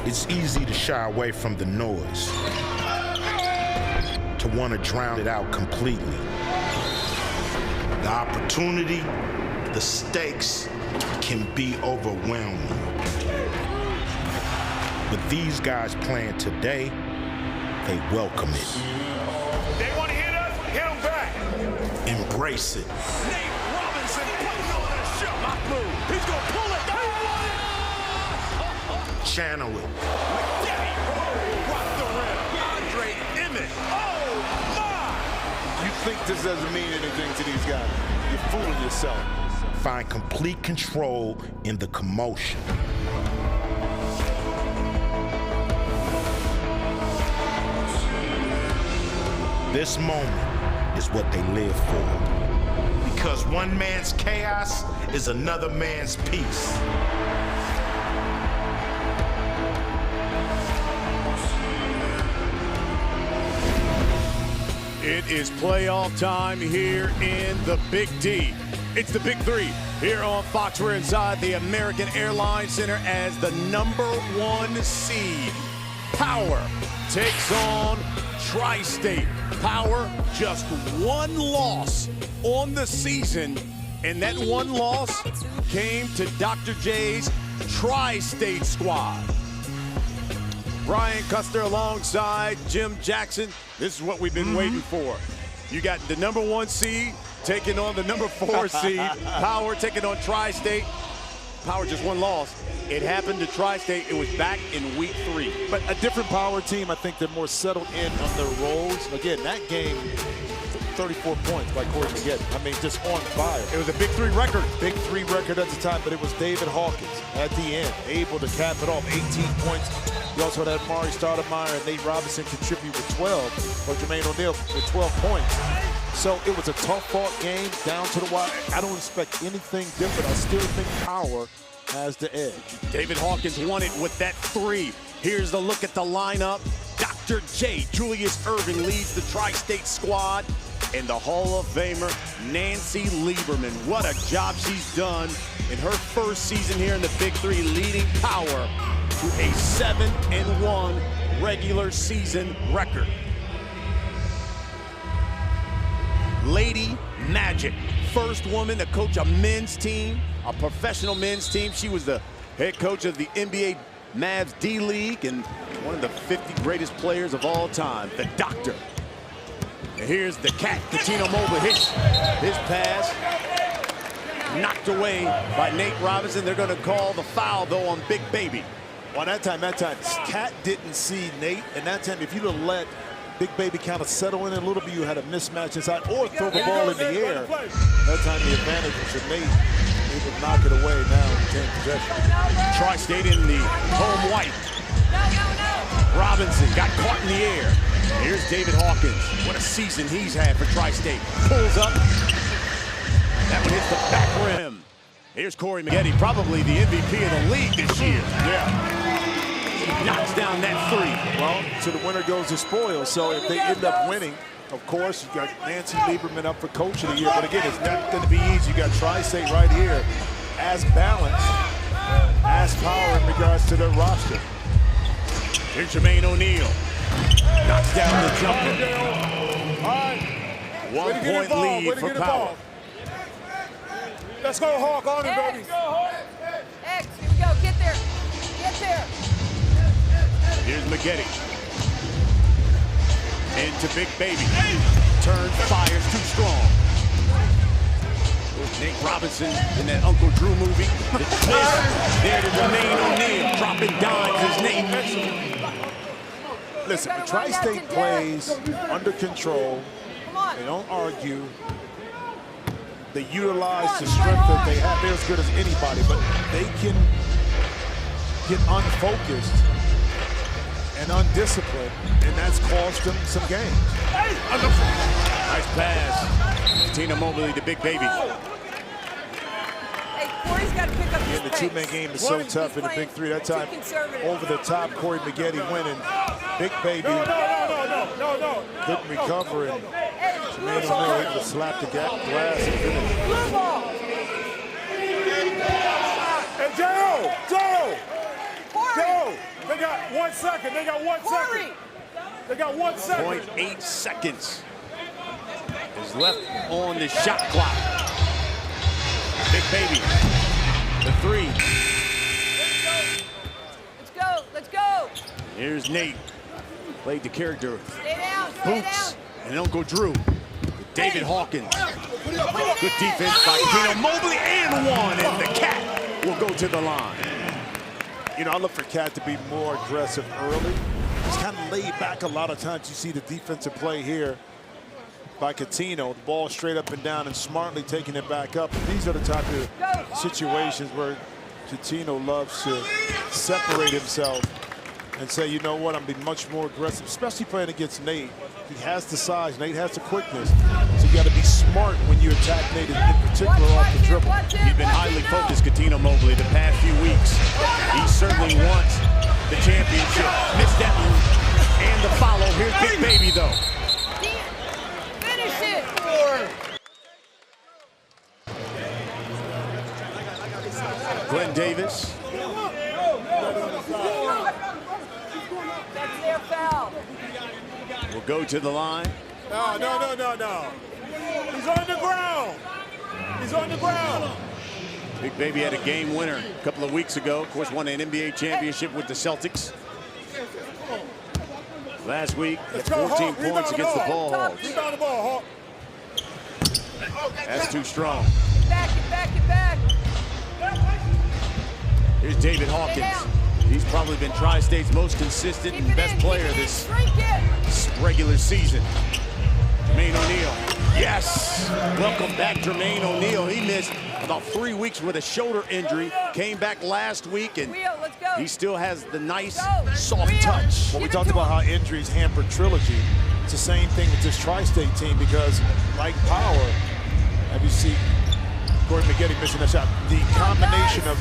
It's easy to shy away from the noise, to want to drown it out completely. The opportunity, the stakes can be overwhelming. But these guys playing today, they welcome it. They want to hit us, hit them back. Embrace it. Nate Robinson putting on a show. Lock move. He's going to pull it. Channel it. McDaddy. Rock the rim. Andre Emmett. Oh, my. You think this doesn't mean anything to these guys. You're fooling yourself. Find complete control in the commotion. This moment is what they live for. Because one man's chaos is another man's peace. It is playoff time here in the Big D. It's the Big Three here on Fox. We're inside the American Airlines Center as the #1 seed. Power takes on Tri-State. Power just one loss on the season, and that one loss came to Dr. J's Tri-State squad. Brian Custer alongside Jim Jackson. This is what we've been waiting for. You got the #1 seed taking on the #4 seed. Power taking on Tri-State. Power just one loss. It happened to Tri-State. It was back in week 3. But a different Power team. I think they're more settled in on their roles. Again, that game, 34 points by Corey McGett. I mean, just on fire. It was a Big 3 record. Big 3 record at the time, but it was David Hawkins at the end, able to cap it off, 18 points. You also had Mari Stoudemire and Nate Robinson contribute with 12, or Jermaine O'Neal with 12 points. So it was a tough-fought game down to the wire. I don't expect anything different. I still think Power has the edge. David Hawkins won it with that 3. Here's the look at the lineup. Dr. J. Julius Irving leads the Tri-State squad. And the Hall of Famer, Nancy Lieberman. What a job she's done in her first season here in the Big Three, leading Power to a 7-1 regular season record. Lady Magic, first woman to coach a men's team, a professional men's team. She was the head coach of the NBA Mavs D-League and one of the 50 greatest players of all time, the Doctor. And here's the cat, Katina Mobley. His pass knocked away by Nate Robinson. They're going to call the foul, though, on Big Baby. Well, that time, Cat didn't see Nate. And that time, if you'd have let Big Baby kind of settle in a little bit, you had a mismatch inside or throw the ball in the air. That time, the advantage was to Nate. He would knock it away now in 10 possession. Tri-State in the home white. Robinson got caught in the air. Here's David Hawkins. What a season he's had for Tri-State. Pulls up. That one hits the back rim. Here's Corey McGetty, probably the MVP of the league this year. Yeah. Knocks down that 3. Well, to the winner goes the spoils. So if they end up winning, of course, you got Nancy Lieberman up for Coach of the Year. But again, it's not going to be easy. You got Tri-State right here as balanced, as Power in regards to their roster. Here's Jermaine O'Neal. Knocks down the jumper. All right. 1 point lead for Power. Let's go, Hawk, on it, baby. X, here we go. Get there. Get there. Here's McGetty. Into Big Baby. Turns, fires, too strong. There's Nate Robinson in that Uncle Drew movie. The twist. There to Jermaine O'Neal. Dropping dimes is Nate. Listen, when Tri-State plays under control, they don't argue. They utilize the strength that they have. They're as good as anybody, but they can get unfocused and undisciplined, and that's cost them some games. Nice pass. Tina Mobley, the Big Baby. Hey, Corey's got to pick up his Yeah, the two-man game is so tough in the Big Three. That time, over the top, Corey McGetty winning. Big Baby couldn't recover, and Jermaine O'Neal able to slap the glass and finish. Blue ball. Hey, Joe! They got 1 second. They got 1 Corey. second. They got 1 second. 0.8 seconds is left on the shot clock. Big Baby, the three. Let's go. Let's go. Here's Nate. Played the character Stay down. Stay Boots down. and Uncle Drew. David Hawkins. Good defense by Tino Mobley and one, and the Cat will go to the line. You know, I look for Cat to be more aggressive early. He's kind of laid back a lot of times. You see the defensive play here by Coutinho. The ball straight up and down and smartly taking it back up. These are the type of situations where Coutinho loves to separate himself and say, you know what, I'm being much more aggressive, especially playing against Nate. He has the size, Nate has the quickness. So you got to be smart when you attack Nate, in particular off the dribble. He's been highly focused, Coutinho Mobley, the past few weeks. He certainly wants the championship. Missed that one. And the follow. Here's Big Baby, though. Finish it. Glenn Davis. That's their foul. Will go to the line. No. He's on the ground. He's on the ground. Big Baby had a game winner a couple of weeks ago. Of course, won an NBA championship with the Celtics. Last week, had 14 points against the Ball Hogs. Rebound the ball, Hawk. That's too strong. Get back. Here's David Hawkins. He's probably been Tri-State's most consistent and best player this regular season. Jermaine O'Neal. Yes! Welcome back, Jermaine O'Neal. He missed about 3 weeks with a shoulder injury. Came back last week, and he still has the nice, soft touch. Well, we talked about how injuries hampered Trilogy. It's the same thing with this Tri-State team because, like Power, have you seen Corey McGetty missing that shot? The combination of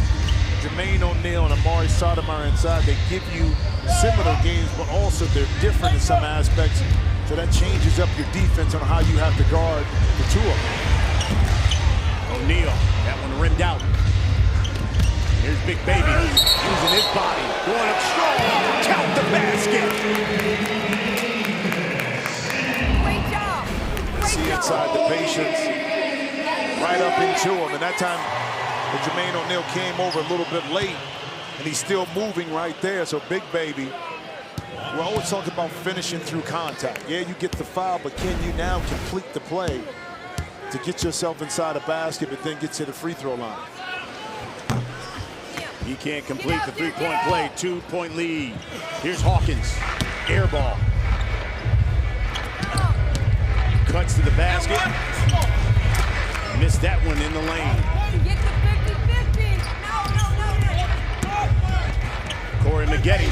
Jermaine O'Neal and Amari Stoudemire inside, they give you similar games, but also they're different in some aspects. So that changes up your defense on how you have to guard the two of them. O'Neal, that one rimmed out. Here's Big Baby, using his body, going up strong, count the basket. Great job. See inside the patience, right up into him, and that time Jermaine O'Neal came over a little bit late, and he's still moving right there. So Big Baby, we're always talking about finishing through contact. Yeah, you get the foul, but can you now complete the play to get yourself inside a basket, but then get to the free throw line? He can't complete the three-point play. 2-point lead. Here's Hawkins. Air ball. Cuts to the basket. Missed that one in the lane. Get the 50-50. No. Corey McGetty.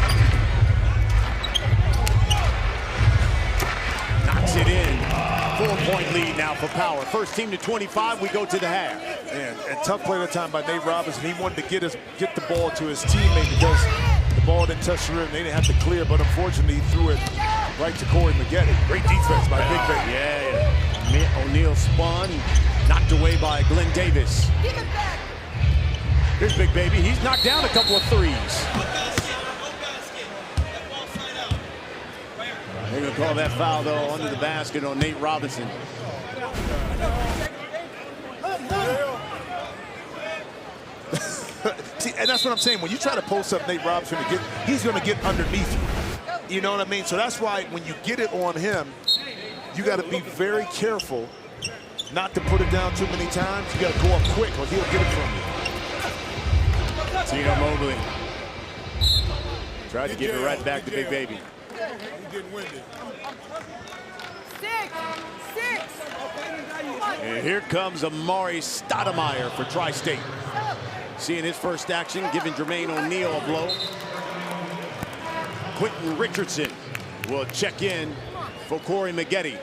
Knocks it in. 4-point lead now for Power. First team to 25, we go to the half. And tough play that time by Nate Robinson. He wanted to get the ball to his teammate because the ball didn't touch the rim. They didn't have to clear, but unfortunately he threw it right to Corey McGetty. Great defense by Big Baby. Yeah. O'Neal spun, knocked away by Glenn Davis. Give it back. Here's Big Baby. He's knocked down a couple of threes. They're going to call that foul, though, under the basket on Nate Robinson. See, and that's what I'm saying. When you try to post up Nate Robinson, he's going to get underneath you. You know what I mean? So that's why when you get it on him, you got to be very careful not to put it down too many times. You got to go up quick or he'll get it from you. Tino Mobley tried to give it right back to Big Baby. He's getting winded. 6. And here comes Amari Stoudemire for Tri-State. Seeing his first action, giving Jermaine O'Neal a blow. Quentin Richardson will check in for Corey McGetty.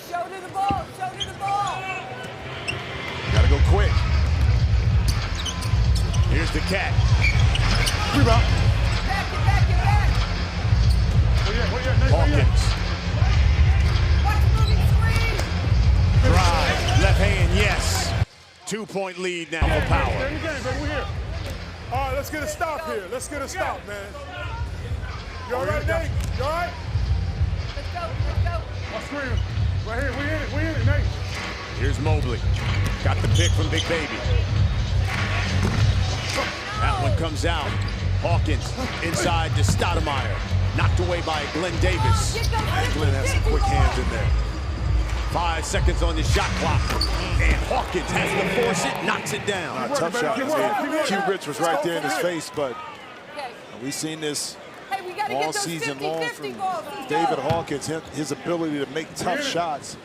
Shoulder the ball. Got to go quick. Here's the Cat. Rebound. Get back. Hawkins. Watch the moving screen. Drive. Left hand, yes. 2-point lead now for Power. Stay in the game, baby. We here. All right, let's get a stop here. Let's get a stop, man. You all right, Nate? You all right? Let's go, let's go. I'll screen him. Right here, we in it, Nate. Here's Mobley. Got the pick from Big Baby. That one comes out. Hawkins inside to Stoudemire. Knocked away by Glenn Davis. Glenn has some quick hands in there. 5 seconds on the shot clock. And Hawkins has to force it, knocks it down. Tough shot. Q Rich was right there in his face, but Okay. we've seen this Hey, we gotta all get those season 50-50 long from balls. Let's David go. Hawkins, his ability to make tough shots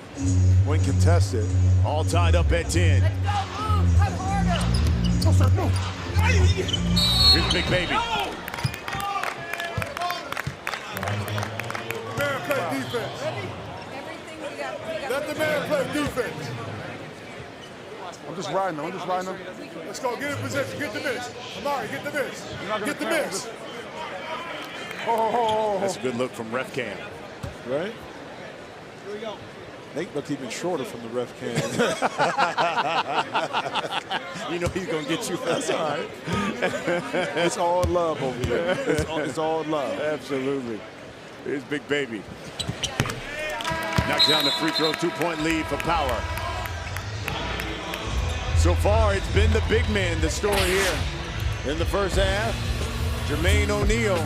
when contested. All tied up at 10. Let's go, move, cut harder. Go, sir, move. Here's Big Baby. Man, play defense. Everything we got. Let the man play defense. I'm just riding him. Let's go, get in position, get the miss. Amari, get the miss. Get the miss. Oh. That's a good look from Ref Cam. Right? Nate looked even shorter from the ref cam. You know he's going to get you. That's all right. It's all love over here. It's all love. Absolutely. Here's Big Baby. Knocks down the free throw, 2-point lead for Power. So far, it's been the big man, the story here. In the first half, Jermaine O'Neal,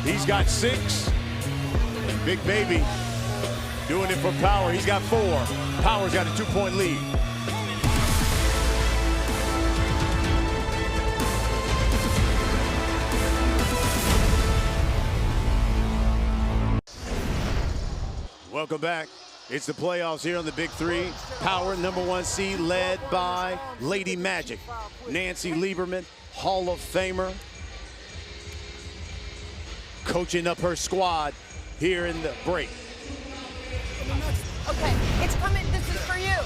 he's got 6. And Big Baby doing it for Power. He's got 4. Power's got a 2-point lead. Welcome back. It's the playoffs here on the Big Three. Power, #1 seed, led by Lady Magic. Nancy Lieberman, Hall of Famer, coaching up her squad here in the break. Okay, it's coming. This is for you.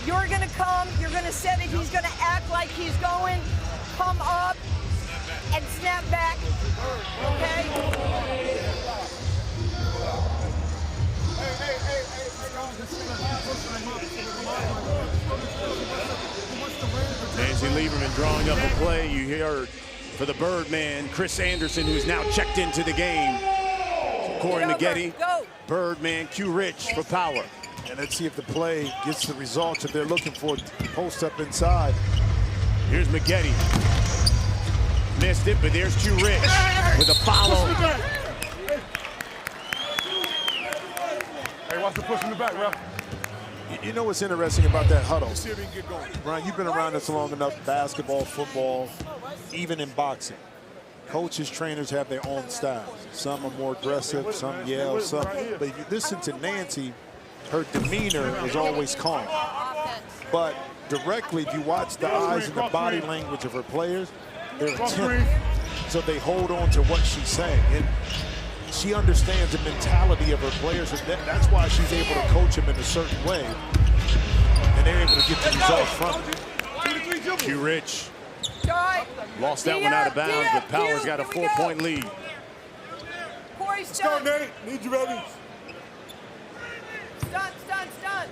You're gonna come. You're gonna set it. He's gonna act like he's going. Come up and snap back. Okay. Nancy Lieberman drawing up a play. You heard for the Birdman, Chris Anderson, who's now checked into the game. According to Getty, Birdman, Q Rich for Power. And let's see if the play gets the results that they're looking for. Post up inside. Here's McGetty. Missed it, but there's Q Rich with a follow. Hey, watch the push in the back, ref. You know what's interesting about that huddle? See if we can get going. Brian, you've been around this long enough, basketball, football, even in boxing. Coaches, trainers have their own styles. Some are more aggressive, some yell, some. But if you listen to Nancy, her demeanor is always calm. But directly, if you watch the eyes and the body language of her players, they're attentive. So they hold on to what she's saying. And she understands the mentality of her players, and that's why she's able to coach them in a certain way. And they're able to get the results from it. Q Rich lost that one out of bounds, but Power's got a 4-point lead. Let's go, Nate. Need you, baby. Stun.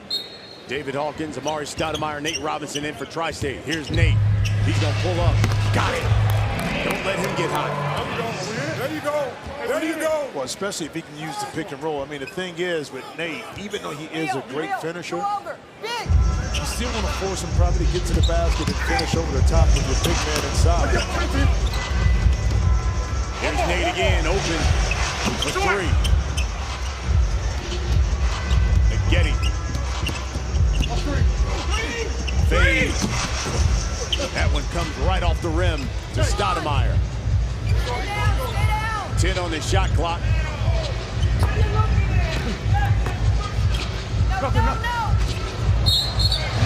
David Hawkins, Amari Stoudemire, Nate Robinson in for Tri-State. Here's Nate. He's going to pull up. Got it. Don't let him get hot. There you go. There you go. Well, especially if he can use the pick and roll. I mean, the thing is with Nate, even though he is a great finisher, you still want to force him probably to get to the basket and finish over the top with your big man inside. Here's Nate again, open for 3. McGetty. Fades. That one comes right off the rim to Stoudemire. 10 on the shot clock.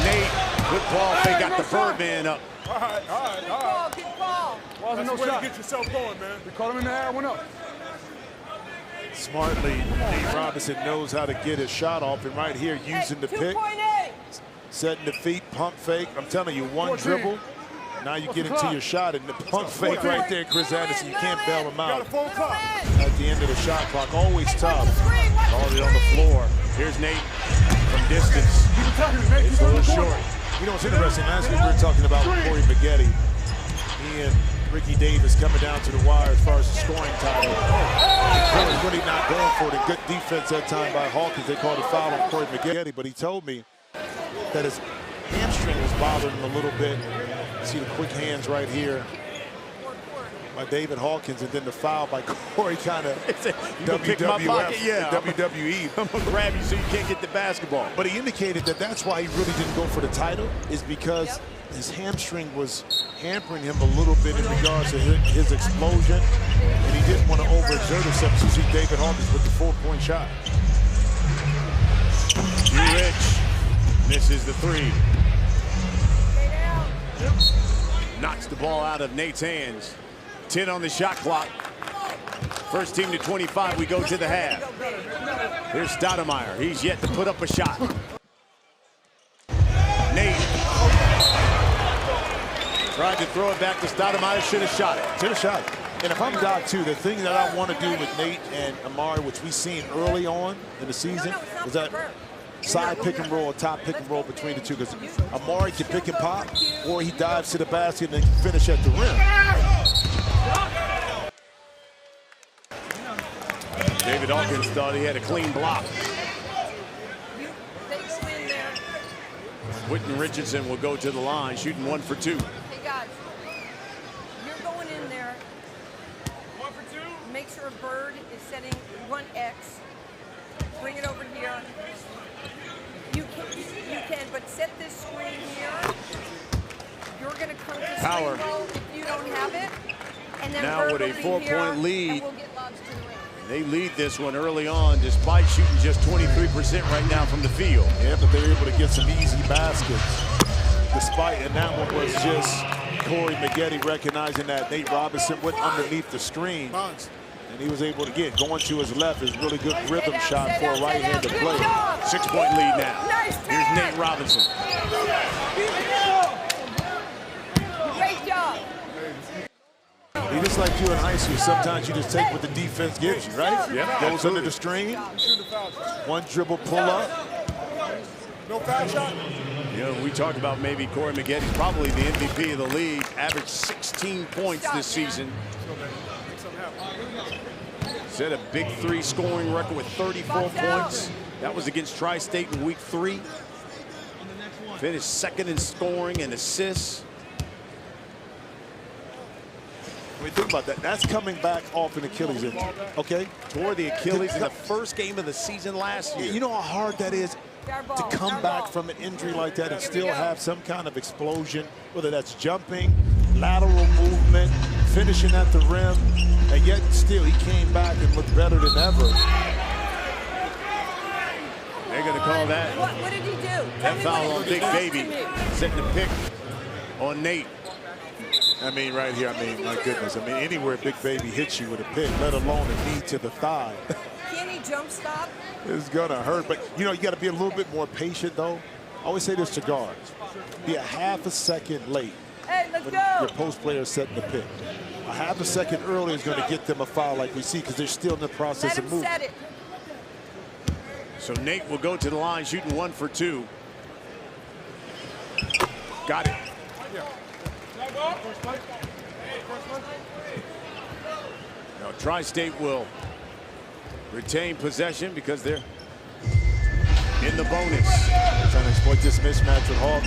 Nate, good ball. They got the Birdman up. All right. Good ball. That's the way to get yourself going, man. We caught him in the air, went up. Smartly, Nate Robinson knows how to get his shot off, and right here, using the pick, setting the feet, pump fake. I'm telling you, one dribble, now you get into your shot, and the pump fake right there, Chris Anderson, you can't bail him out. At the end of the shot clock, always tough. Already on the floor. Here's Nate from distance. It's a little short. You know, it's interesting. Last week we were talking about Corey Maggette. He and Ricky Davis coming down to the wire as far as the scoring title. Corey's really not going for it. And good defense that time by Hawkins. They called a foul on Corey Maggette, but he told me that his hamstring was bothering him a little bit. See the quick hands right here by David Hawkins, and then the foul by Corey kind of WWF, yeah. WWE. I'm gonna grab you so you can't get the basketball. But he indicated that that's why he really didn't go for the title, is because his hamstring was hampering him a little bit in regards to his explosion, and he didn't want to overexert himself. So you see David Hawkins with the 4-point shot. Rich misses the three. Knocks the ball out of Nate's hands. 10 on the shot clock. First team to 25, we go to the half. Here's Stoudemire. He's yet to put up a shot. Nate tried to throw it back to Stoudemire. Should have shot it. Should have shot it. And if I'm Doc, too, the thing that I want to do with Nate and Amari, which we seen early on in the season, was that side pick and roll, top pick and roll between the two, because Amari can pick and pop, or he dives to the basket and can finish at the rim. David Hawkins thought he had a clean block. Whitten Richardson will go to the line, shooting 1 for 2. Hey guys, you're going in there. 1 for 2. Make sure Bird is setting 1X. Bring it over here. You can, but set this screen here. You're going to come to Power. screen roll if you don't have it. And then Now Bird with a will be 4-point here, lead. and we'll get lobs to the ring. They lead this one early on, despite shooting just 23% right now from the field. Yeah, but they're able to get some easy baskets. Despite, and that one was just Corey Maggette recognizing that Nate Robinson went underneath the screen. And he was able to get going to his left. Is really good rhythm shot for a right-handed player. 6-point lead now. Nice Here's pass. Nate Robinson. Great job. He just like you in high school. Sometimes you just take what the defense gives you, right? Yep, Goes under the screen. One dribble pull up. No foul shot. You know, we talked about maybe Corey Maggette. He's probably the MVP of the league. Averaged 16 points this season. Set a big 3 scoring record with 34 points. That was against Tri-State in week 3. Finished second in scoring and assists. When you think about that, that's coming back off an Achilles injury, okay? Tore the Achilles in the first game of the season last year. You know how hard that is to come back from an injury like that and still have some kind of explosion, whether that's jumping, lateral movement, finishing at the rim, and yet still he came back and looked better than ever. They're going to call that. What did he do? That foul on Big Baby, setting the pick on Nate. I mean, right here, I mean, my goodness. I mean, anywhere Big Baby hits you with a pick, let alone a knee to the thigh, Can he jump stop? it's going to hurt. But, you know, you got to be a little bit more patient, though. I always say this to guards. Be a half a second late Hey, let's when go. your post player is setting the pick. A half a second early is going to get them a foul like we see because they're still in the process Let of him moving. set it. So Nate will go to the line, shooting 1 for 2. Got it. Now Tri-State will retain possession because they're in the bonus. Trying to exploit this mismatch with Hawk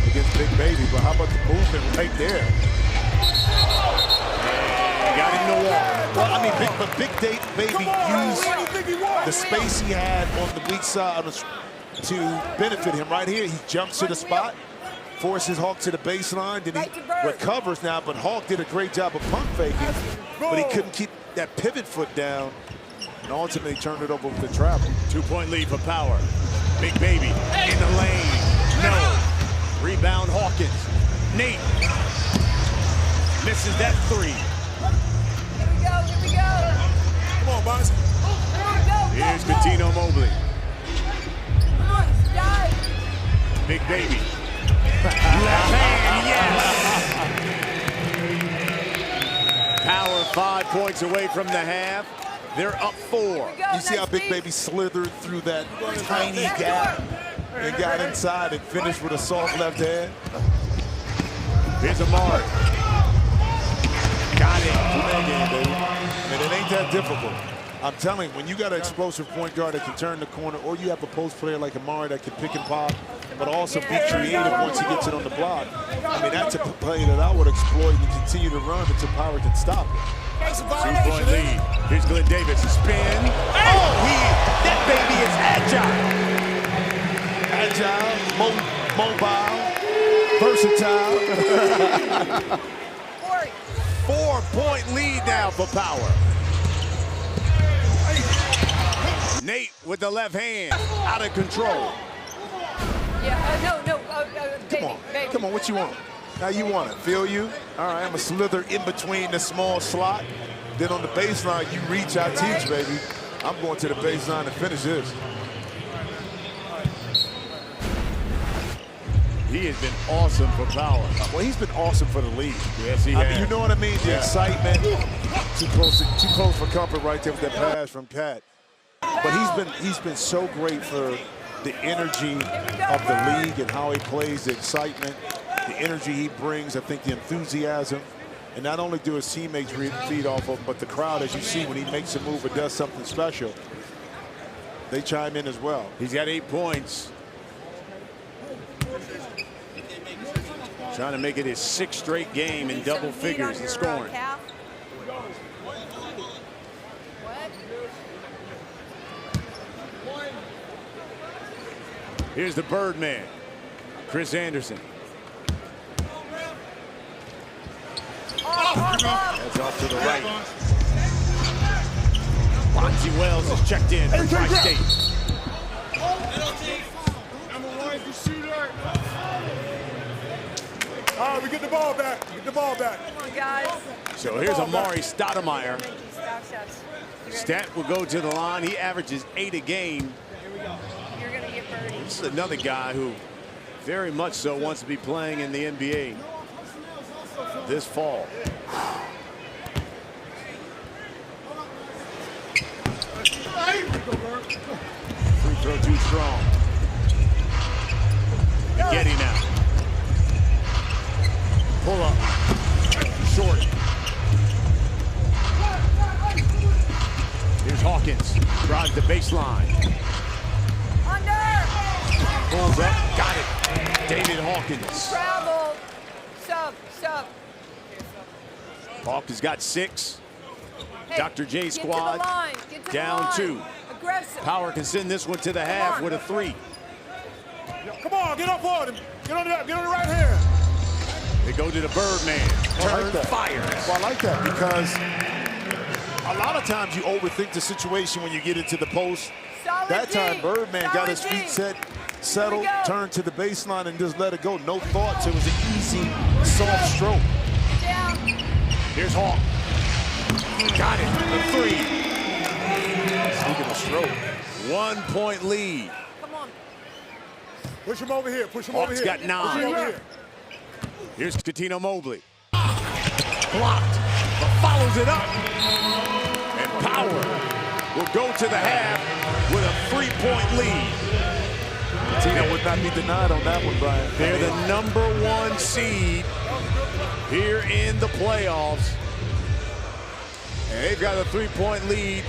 against Big Baby, but how about the movement right there? And got in the wall. Well, I mean, Big Baby used the space he had on the weak side to benefit him. Right here, he jumps to the spot, forces Hawk to the baseline, then he recovers now, but Hawk did a great job of pump faking, but he couldn't keep that pivot foot down, and ultimately turned it over with the travel. 2-point lead for Power. Big Baby in the lane. No. Rebound Hawkins. Nate misses that 3. Here we go, here we go. Come on, boys. Here we go. Here's Coutinho Mobley. Come on, dive. Big Baby. Left hand, yes. Power 5 points away from the half. They're up 4. You see how Big Baby slithered through that tiny gap? and got inside and finished with a soft left hand. Here's Amari. Got it. Two-man game, baby. And it ain't that difficult. I'm telling you, when you got an explosive point guard that can turn the corner, or you have a post player like Amari that can pick and pop, but also be creative once he gets it on the block. I mean, that's a play that I would exploit and continue to run until Power can stop it. 2-point lead. Here's Glenn Davis. Spin. Oh, that baby is agile. Agile, mobile, versatile. 4-point lead now for Power. Nate with the left hand, out of control. Yeah, no, baby, baby. Come on, what you want? How you want it? Feel you? All right, I'm a slither in between the small slot. Then on the baseline, you reach, I teach, baby. I'm going to the baseline to finish this. He has been awesome for Power. Well, he's been awesome for the league. Yes, he has. You know what I mean? The excitement. Too close for comfort right there with that pass from Pat. But he's been so great for the energy of the league and how he plays, the excitement, the energy he brings, I think the enthusiasm. And not only do his teammates feed off of him, but the crowd, as you see, when he makes a move or does something special, they chime in as well. He's got 8 points. Trying to make it his 6th straight game in double figures in scoring. Here's the Birdman, Chris Anderson. That's off to the right. Bonzi Wells is checked in for Tri-State. All right, we get the ball back. Get the ball back. Come on, guys. So here's Amari Stoudemire. Stop shots. Stat will go to the line. He averages 8 a game. You're going to get birdie. This is another guy who very much so wants to be playing in the NBA this fall. Free throw too strong. Getty now. Pull up. Short. Here's Hawkins. Drives the baseline. Under. Pulls up. Got it. David Hawkins. Travel. Sub. Hawkins got 6. Hey, Dr. J get squad to the line. Get to down the line. 2. Aggressive. Power can send this one to the half with a 3. Come on, get up on him. Get on the right hand. They go to the Birdman. Turn fires. Well, I like that because a lot of times you overthink the situation when you get into the post. Solid That time, D. Birdman got his Solid feet D. settled, turned to the baseline, and just let it go. No thoughts. It was an easy, soft stroke. Down. Here's Hawk. Got it. The 3. Speaking of stroke. 1-point lead. Come on. Push him over here. Push him Hawks over here. got 9. Push him over here. Here's Katino Mobley. Blocked, but follows it up. And Power will go to the half with a 3-point lead. Katino would not be denied on that one, Brian. They're the #1 seed here in the playoffs. And they've got a 3-point lead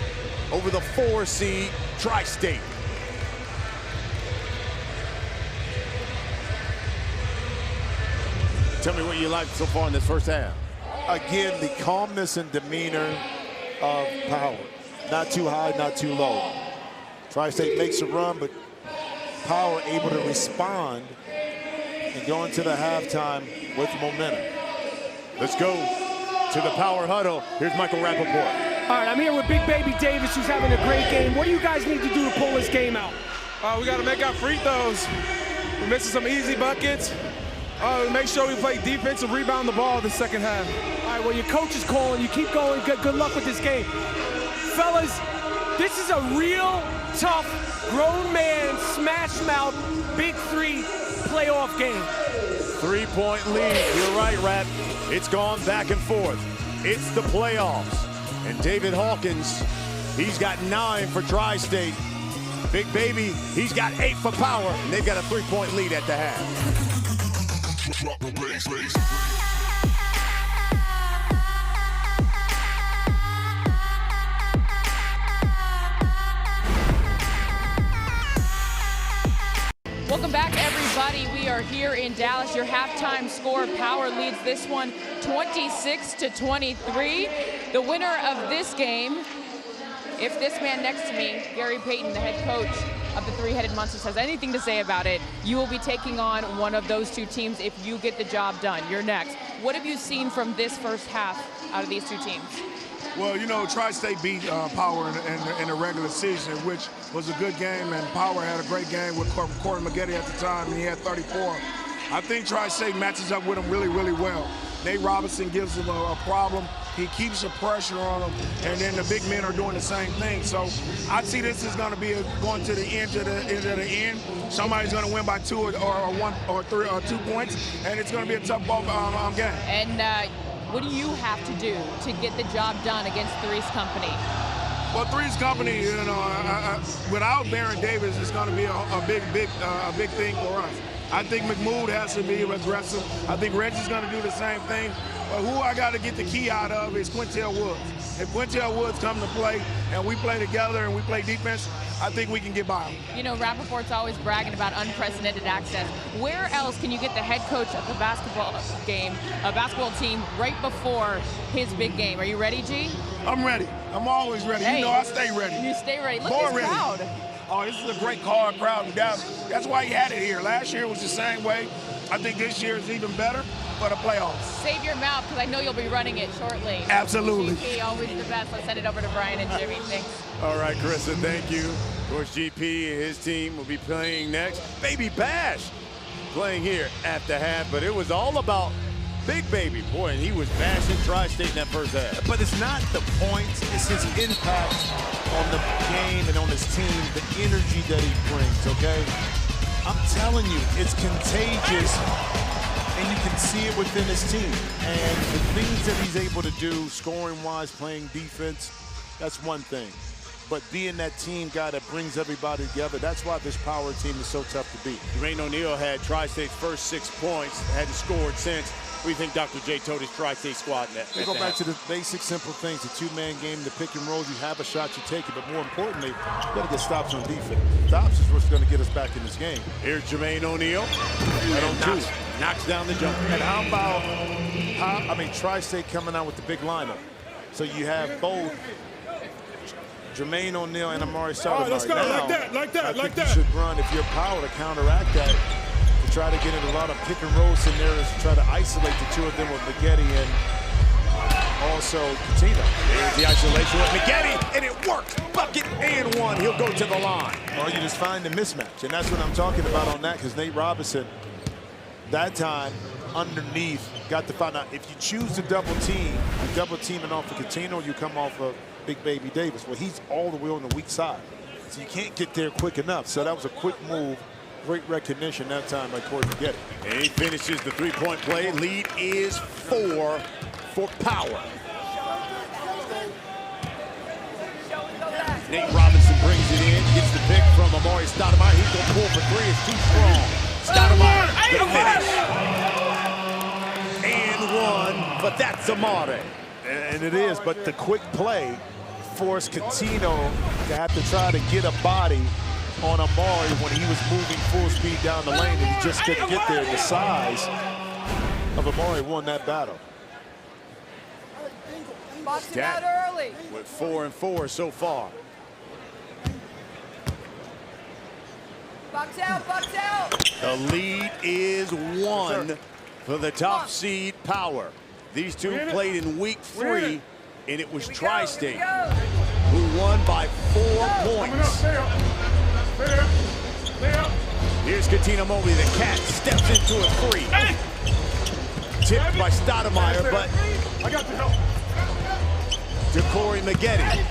over the 4 seed Tri-State. Tell me what you like so far in this first half. Again, the calmness and demeanor of Power. Not too high, not too low. Tri-State makes a run, but Power able to respond and go into the halftime with momentum. Let's go to the Power huddle. Here's Michael Rappaport. All right, I'm here with Big Baby Davis, who's having a great game. What do you guys need to do to pull this game out? We got to make our free throws. We're missing some easy buckets. Make sure we play defense and rebound the ball the second half. All right, well, your coach is calling. You keep going. Good luck with this game. Fellas, this is a real tough, grown man, smash mouth, big 3 playoff game. 3-point lead. You're right, Rap. It's gone back and forth. It's the playoffs. And David Hawkins, he's got 9 for Tri-State. Big Baby, he's got 8 for power, and they've got a 3-point lead at the half. Welcome back, everybody. We are here in Dallas. Your halftime score, Power leads this one 26-23. The winner of this game, if this man next to me, Gary Payton, the head coach of the Three-Headed Monsters, has anything to say about it, you will be taking on one of those two teams if you get the job done. You're next. What have you seen from this first half out of these two teams? Well, you know, Tri-State beat Power in the regular season, which was a good game, and Power had a great game with Corey Maggette at the time, and he had 34. I think Tri-State matches up with him really, really well. Nate Robinson gives him a problem. He keeps the pressure on him, and then the big men are doing the same thing. So I see this is going to be going to the end of the end. Somebody's going to win by 2 or 1 or 3 or 2 points, and it's going to be a tough ball game. And what do you have to do to get the job done against Three's Company? Well, Three's Company, you know, without Baron Davis, it's going to be a big thing for us. I think McMood has to be aggressive. I think Reggie's going to do the same thing. But who I got to get the key out of is Quintel Woods. If Quintel Woods come to play and we play together and we play defense, I think we can get by him. You know, Rappaport's always bragging about unprecedented access. Where else can you get the head coach of the basketball team right before his big game? Are you ready, G? I'm ready. I'm always ready. Hey, you know I stay ready. You stay ready. Look at this crowd. Oh, this is a great crowd in Dallas. That's why he had it here. Last year was the same way. I think this year is even better for the playoffs. Save your mouth, because I know you'll be running it shortly. Absolutely. GP, always the best. Let's send it over to Brian and Jimmy. Thanks. All right, Carissa, thank you. Of course, GP and his team will be playing next. Baby Bash playing here at the half, but it was all about Big Baby. Boy, and he was bashing Tri-State in that first half. But it's not the points, it's his impact on the game and on his team, the energy that he brings, okay? I'm telling you, it's contagious, and you can see it within his team. And the things that he's able to do, scoring-wise, playing defense, that's one thing. But being that team guy that brings everybody together, that's why this Power team is so tough to beat. Jermaine O'Neal had Tri-State's first 6 points, hadn't scored since. What do you think Dr. J told his Tri-State squad in that? They go back to the basic, simple things. The 2-man game, the pick and rolls. You have a shot, you take it. But more importantly, you got to get stops on defense. Stops is what's going to get us back in this game. Here's Jermaine O'Neal. Right on 2. Knocks down the jumper. And how about, Tri-State coming out with the big lineup. So you have both Jermaine O'Neal and Amari Stoudemire. All right, let's go. Now, like that. You should run, if you're Power, to counteract that. Try to get in a lot of pick and roll scenarios to try to isolate the two of them with Maggette and also Katina. There's the isolation with Maggette, and it worked. Bucket and 1. He'll go to the line. Or you just find the mismatch, and that's what I'm talking about on that, because Nate Robinson, that time, underneath, got to find out. If you choose to double team, you're double teaming off of Katina, or you come off of Big Baby Davis. Well, he's all the way on the weak side, so you can't get there quick enough. So that was a quick move. Great recognition that time by Corey Maggette. And he finishes the 3-point play. Lead is 4 for Power. Nate Robinson brings it in, gets the pick from Amari Stoudemire. He's going to pull for 3. It's too strong. Stoudemire, the finish. And 1, but that's Amari. And it is, but the quick play forced Coutinho to have to try to get a body on Amari when he was moving full speed down the lane, and he just couldn't get there. The size of Amari won that battle. Box him out early. With 4 and 4 so far. Box out. The lead is 1 for the top seed Power. These two played in week 3, and it was Tri-State who won by 4 points. Here's Katina Mobley. The cat steps into a 3. Tipped by Stoudemire, but to Corey Maggette.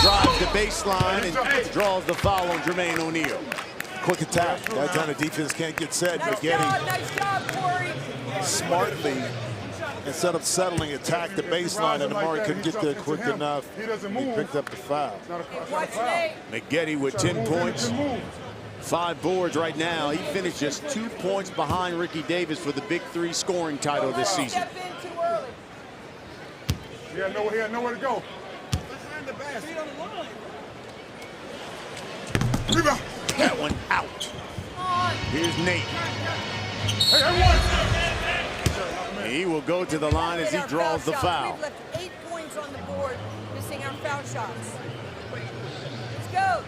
Drives the baseline and draws the foul on Jermaine O'Neal. Quick attack. That kind of defense can't get set. Nice Maggette job, Corey. smartly instead of settling, attacked the baseline, and Amari couldn't get there quick enough. He doesn't He move. picked up the foul. Watch Nate. McGetty with 10 points, 5 boards right now. He finished just 2 points behind Ricky Davis for the Big Three scoring title this season. Step in too early. He had nowhere to go. Rebound. That one out. Here's Nate. Hey, everyone. He will go to the line as he draws the foul. We've left 8 points on the board, missing our foul shots. Let's go.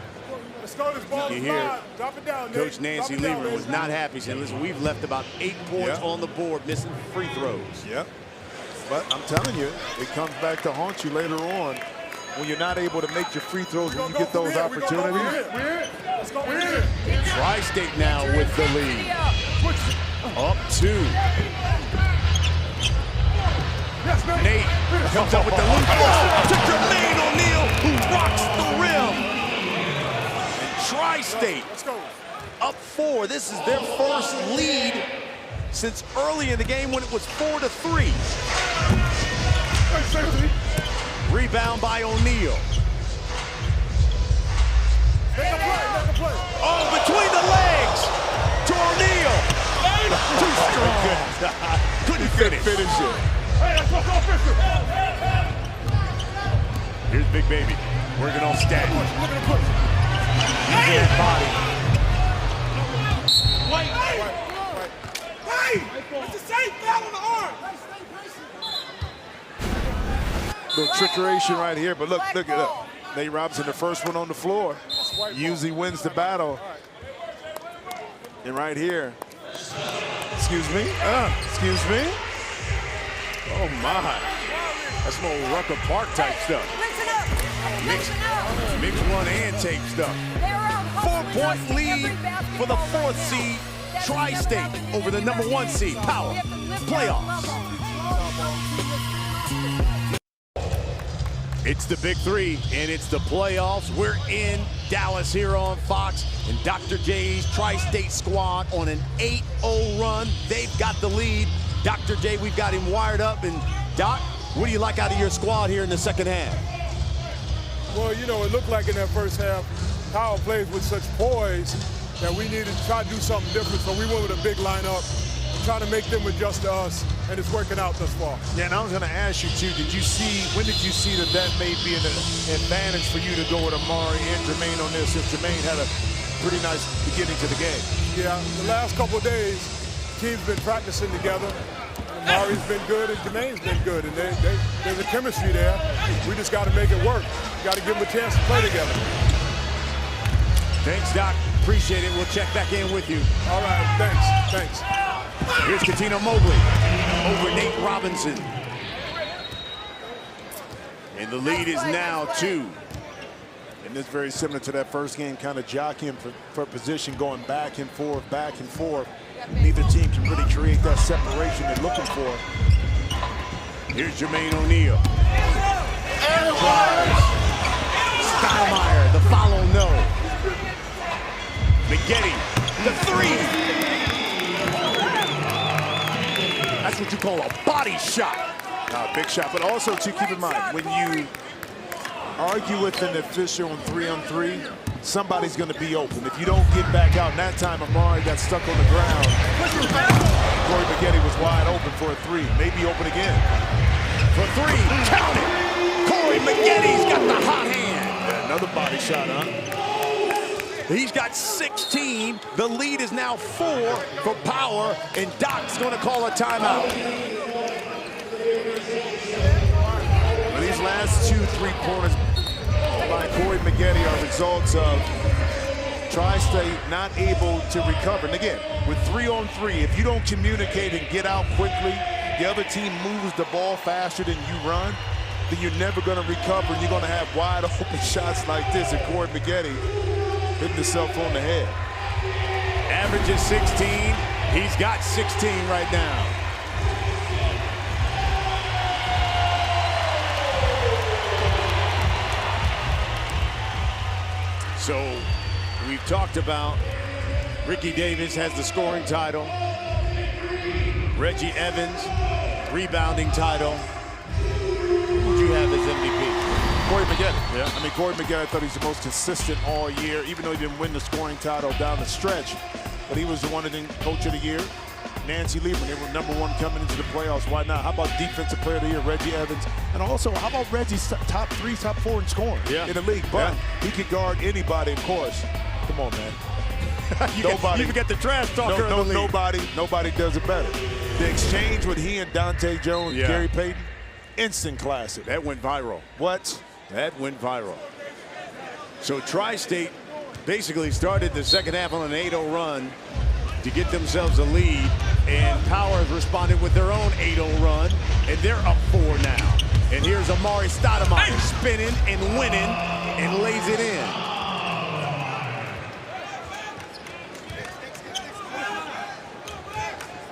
Let's go. This ball You is hear live. Drop it down, Nate. Coach Nancy Drop it down, Lever was baby. not happy. He said, listen, we've left about 8 points on the board, missing free throws. Yep. But I'm telling you, it comes back to haunt you later on when you're not able to make your free throws when you get those opportunities. We're in. Let's go. We're in. Tri-State now with the lead. Up 2. Yes, Nate. Nate comes up with the loop ball to Jermaine O'Neal, who rocks the rim. And Tri-State Let's go. up 4. This is their first lead since early in the game when it was 4-3. Hey, safety. Rebound by O'Neal. Make a play. Oh, between the legs to O'Neal. Too strong. Couldn't finish. Hey, let's go offensive. Here's Big Baby working on stat. Look at the push. Using that body. Hey, it's the same foul on the arm. Little trickeration right here, but look at that. Nate Robinson, the first one on the floor, usually wins the battle. And right here, excuse me. Oh my. That's some old Rucker Park type stuff. Listen up. Mix one and tape stuff. 4-point lead for the 4th seed, Tri-State over the number 1 seed, Power. Playoffs. It's the Big Three, and it's the playoffs. We're in Dallas here on Fox, and Dr. J's Tri-State squad on an 8-0 run. They've got the lead. Dr. J, we've got him wired up. And Doc, what do you like out of your squad here in the second half? Well, you know, it looked like in that first half, Power plays with such poise that we needed to try to do something different. So we went with a big lineup, trying to make them adjust to us, and it's working out thus far. Yeah, and I was going to ask you too, when did you see that may be an advantage for you to go with Amari and Jermaine on this, since Jermaine had a pretty nice beginning to the game? Yeah, the last couple of days, teams been practicing together. Amari's been good and Jermaine's been good, and there's a chemistry there. We just got to make it work. Got to give them a chance to play together. Thanks, Doc. Appreciate it. We'll check back in with you. All right, thanks. Here's Katino Mobley over Nate Robinson. And the lead is now 2. And it's very similar to that first game, kind of jockeying for position, going back and forth. Neither team can really create that separation they're looking for. Here's Jermaine O'Neal. Stoudemire, the follow no. McGetty, the 3. That's what you call a body shot. Big shot, but also to keep in mind, when you argue with an official on 3-on-3, somebody's going to be open. If you don't get back out, and that time Amari got stuck on the ground. Corey McGetty was wide open for a 3, maybe open again. For 3, count it. Corey McGetty's got the hot hand. Yeah, another body shot, huh? He's got 16. The lead is now 4 for Power, and Doc's going to call a timeout. Well, these last 2 3-pointers by Corey McGetty are results of Tri-State not able to recover. And again, with 3-on-3, if you don't communicate and get out quickly, the other team moves the ball faster than you run, then you're never going to recover. You're going to have wide open shots like this, and Corey McGetty hitting himself on the head. Average is 16. He's got 16 right now. So we've talked about Ricky Davis has the scoring title. Reggie Evans Rebounding title. Who would you have as MVP? Corey Maggette. Yeah. I mean, Corey Maggette, I thought he's the most consistent all year, even though he didn't win the scoring title down the stretch. But he was the one that didn't Coach of the Year. Nancy Lieberman, they were #1 coming into the playoffs. Why not? How about Defensive Player of the Year, Reggie Evans? And also, how about Reggie's top 3, top 4 in scoring in the league? But he could guard anybody, of course. Come on, man. You even get the trash talker in the league. Nobody does it better. The exchange with he and Dante Jones, Gary Payton, instant classic. That went viral. What? That went viral. So Tri-State basically started the second half on an 8-0 run to get themselves a lead, and Power has responded with their own 8-0 run, and they're up 4 now. And here's Amari Stoudemire spinning and winning and lays it in.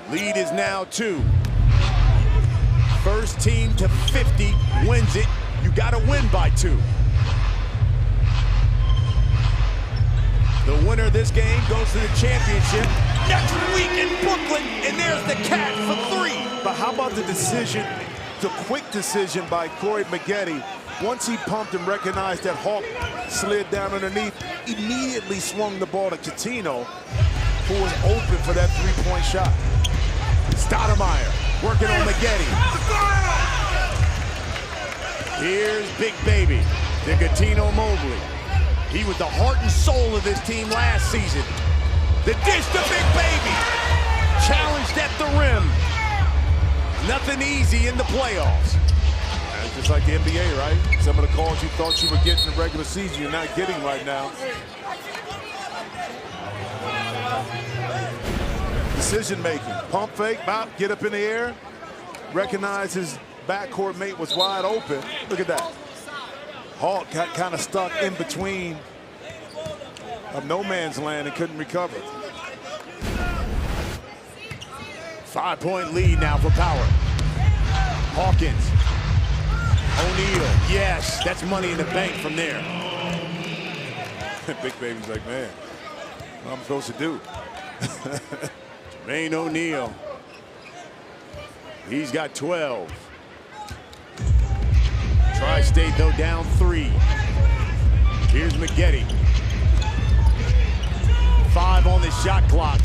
Lead is now 2. First team to 50 wins it. You got to win by 2. The winner of this game goes to the championship next week in Brooklyn, and there's the Cat for 3. But how about the decision, the quick decision by Corey Maggette? Once he pumped and recognized that Hawk slid down underneath, immediately swung the ball to Coutinho, who was open for that 3-point shot. Stoudemire working on Maggette. Here's Big Baby, the Coutinho Mobley. He was the heart and soul of this team last season. The dish to Big Baby. Challenged at the rim. Nothing easy in the playoffs. And just like the NBA, right? Some of the calls you thought you were getting in the regular season, you're not getting right now. Decision making. Pump fake, bop, get up in the air. Recognize his backcourt mate was wide open. Look at that. Hawk got kind of stuck in between of no man's land and couldn't recover. 5-point lead now for Power. Hawkins. O'Neal. Yes, that's money in the bank from there. Big Baby's like, man, what am I supposed to do? Jermaine O'Neal. He's got 12. Tri-State, though, down 3. Here's Maggette. 5 on the shot clock.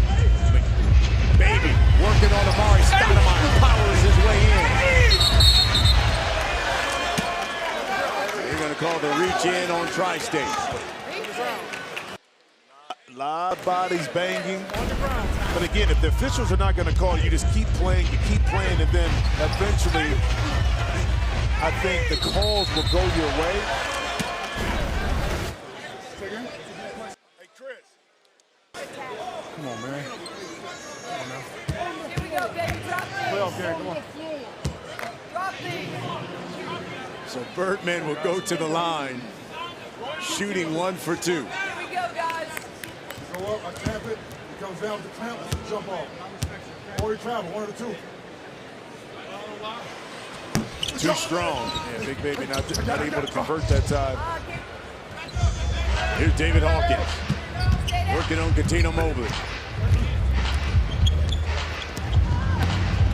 Baby working on Amari Stoudemire. Powers his way in. They're going to call the reach in on Tri-State. Live bodies banging. But again, if the officials are not going to call, you just keep playing, and then eventually I think the calls will go your way. Hey, Chris. Come on, man. Come on now. Here we go, baby. Drop these. Playoff game, come on. Drop these. So Birdman will go to the line, shooting 1 for 2. Here we go, guys. Go up, I tap it. It comes down with the clamp, jump off. Or you travel, 1 or 2. Too strong. Yeah, Big Baby not able to convert that time. Here's David Hawkins working on Coutinho Mobley.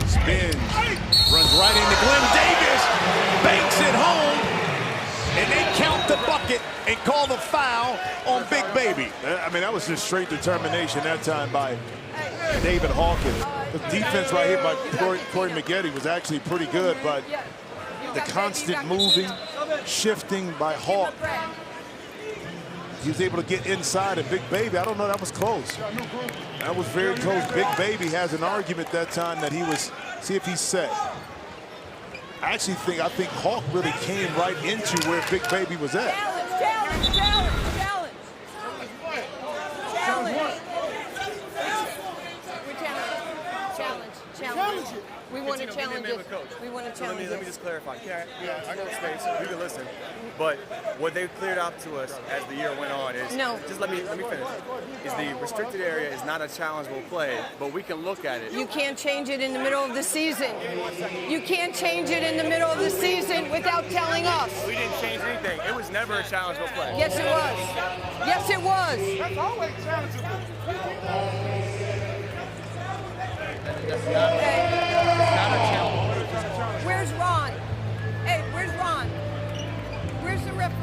Spins, runs right into Glenn Davis, banks it home, and they count the bucket and call the foul on Big Baby. I mean, that was just straight determination that time by David Hawkins. The defense right here by Corey Maggette was actually pretty good, but the constant moving, shifting by Hawk, he was able to get inside of Big Baby. I don't know, that was close. That was very close. Big Baby has an argument that time that he was, see if he's set. I think Hawk really came right into where Big Baby was at. Challenge. We want to challenge it. We want to challenge it. Let me just clarify. Yeah, I know space. We can listen. But what they cleared up to us as the year went on is just let me finish. Is the restricted area is not a challengeable play, but we can look at it. You can't change it in the middle of the season. You can't change it in the middle of the season without telling us. We didn't change anything. It was never a challengeable play. Yes, it was. Yes, it was. That's always challengeable. That's not a challenge.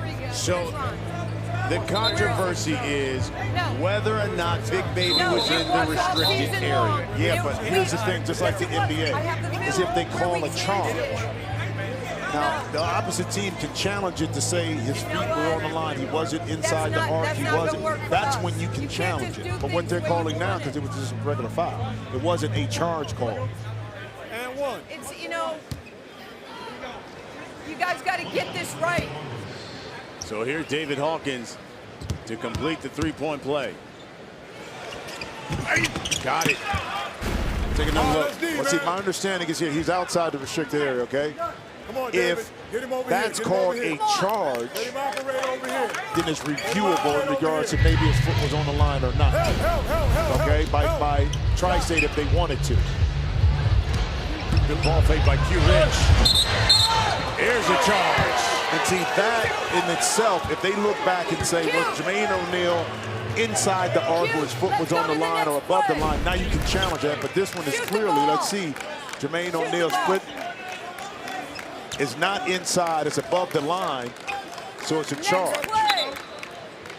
referee goes. So the controversy is whether or not Big Baby was in the restricted area. Yeah, but here's the thing, just like the NBA, is if they call a charge. Now, the opposite team can challenge it to say his feet were on the line, he wasn't inside the arc, he wasn't. That's when you can challenge it. But what they're calling now, because it was just a regular foul, it wasn't a charge call. And one. It's, you know, you guys got to get this right. So here's David Hawkins to complete the three-point play. Got it. Take another look. Well, see, my understanding is here, he's outside the restricted area, okay? Come on, David. Get him over That's here. called a charge, Let him operate over here. then it's reviewable in regards to maybe his foot was on the line or not. Okay, by Tri-State if they wanted to. Good ball fake by Q Rich. Here's a charge. And see, that in itself, if they look back and say, look, Jermaine O'Neal inside the arc where his foot was on the line or above the line, now you can challenge that. But this one is clearly, let's see, Jermaine O'Neal's foot is not inside, it's above the line, so it's a charge.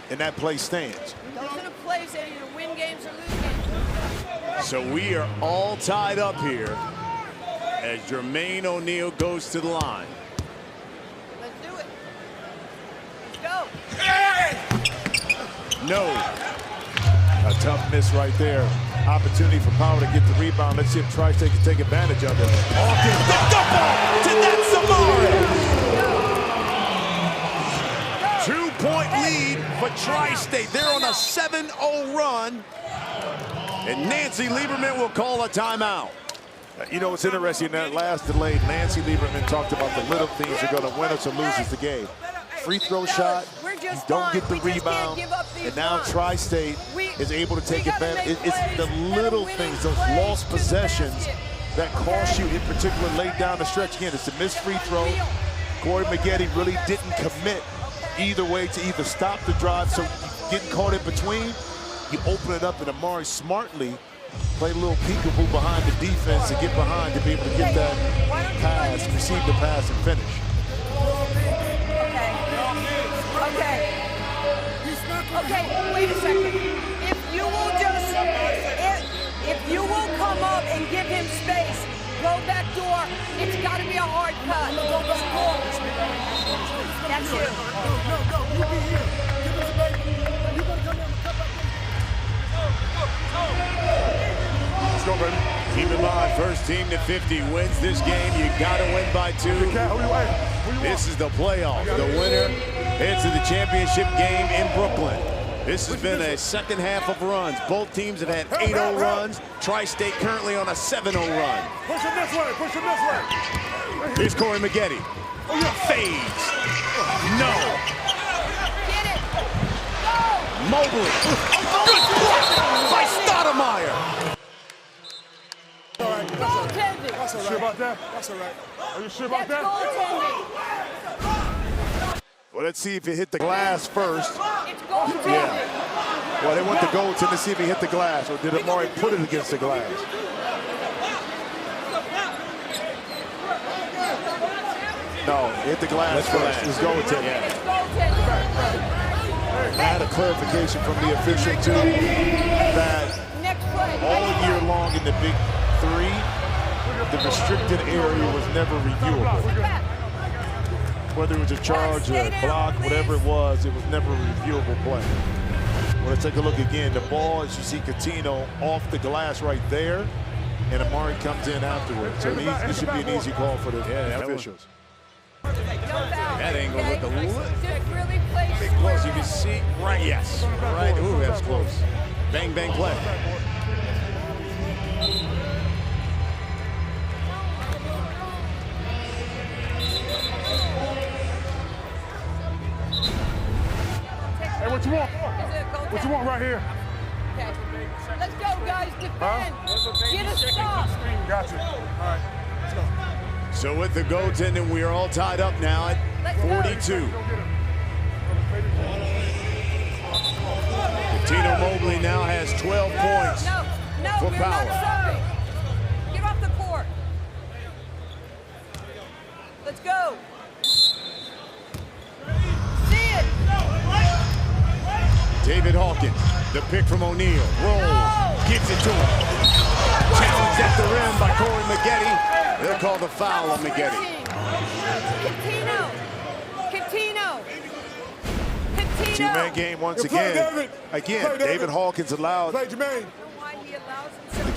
And that play stands. Those are the plays that either win games or lose games. So we are all tied up here as Jermaine O'Neal goes to the line. Let's do it. Let's go. No. A tough miss right there. Opportunity for Power to get the rebound. Let's see if Tri-State can take advantage of it. Hawkins picked up ball to that Samara. 2-point lead for Tri-State. They're on a 7-0 run. And Nancy Lieberman will call a timeout. You know, what's interesting, that last delay, Nancy Lieberman talked about the little things are going to win us or lose us the game. Free throw shot, you don't get the rebound, and now Tri-State is able to take advantage. It's the little things, those lost possessions that cost you, in particular late down the stretch. Again, it's a missed free throw. Corey Maggette really didn't commit either way to either stop the drive, so getting caught in between, you open it up, and Amari smartly played a little peekaboo behind the defense to get behind to be able to get that pass, receive the pass, and finish. Okay, wait a second. If you will just, if you will come up and give him space, go back door, it's got to be a hard cut. That's it. No, you be here. Give us a break. You're going to come down and cut back in. Let's go, baby. Keep in mind, first team to 50 wins this game. You got to win by 2. This is the playoff. The winner heads to the championship game in Brooklyn. This has been a second half of runs. Both teams have had 8-0 runs. Tri-State currently on a 7-0 run. Push him this way. Push him this way. Here's Corey Maggette. Fades. No. Get it. Go. Mobley. Good block by Stoudemire. Goaltending. That's all right. Sure about that? That's all right. Are you sure about That's that? goaltending. Well, let's see if it hit the glass first. It's goaltending. Yeah. Well, they want the goaltender to see if he hit the glass, or did Amari put it against the glass? No, it hit the glass first. It's goaltending. It's goaltending. I had a clarification from the official, too, that all year long in the Big 3, the restricted area was never reviewable. Whether it was a charge or a block, whatever it was never a reviewable play. Well, let's take a look again. The ball, as you see Coutinho off the glass right there, and Amari comes in afterwards. So it should be an easy call for the officials. That angle looked a little bit close. You can see, right, yes. Right, ooh, that's close. Bang, bang play. Hey, what you want? What you want right here? Okay. Let's go, guys. Defend. Get a stop. Gotcha. All right, let's go. So with the goaltending, we are all tied up now at 42. Tino Mobley now has 12 points for Power. Get off the court. Let's go. David Hawkins, the pick from O'Neal. Rolls, gives it to him. Challenged at the rim by Corey Maggette. They'll call the foul on Maggette. Two-man game once again. Again, David Hawkins allowed the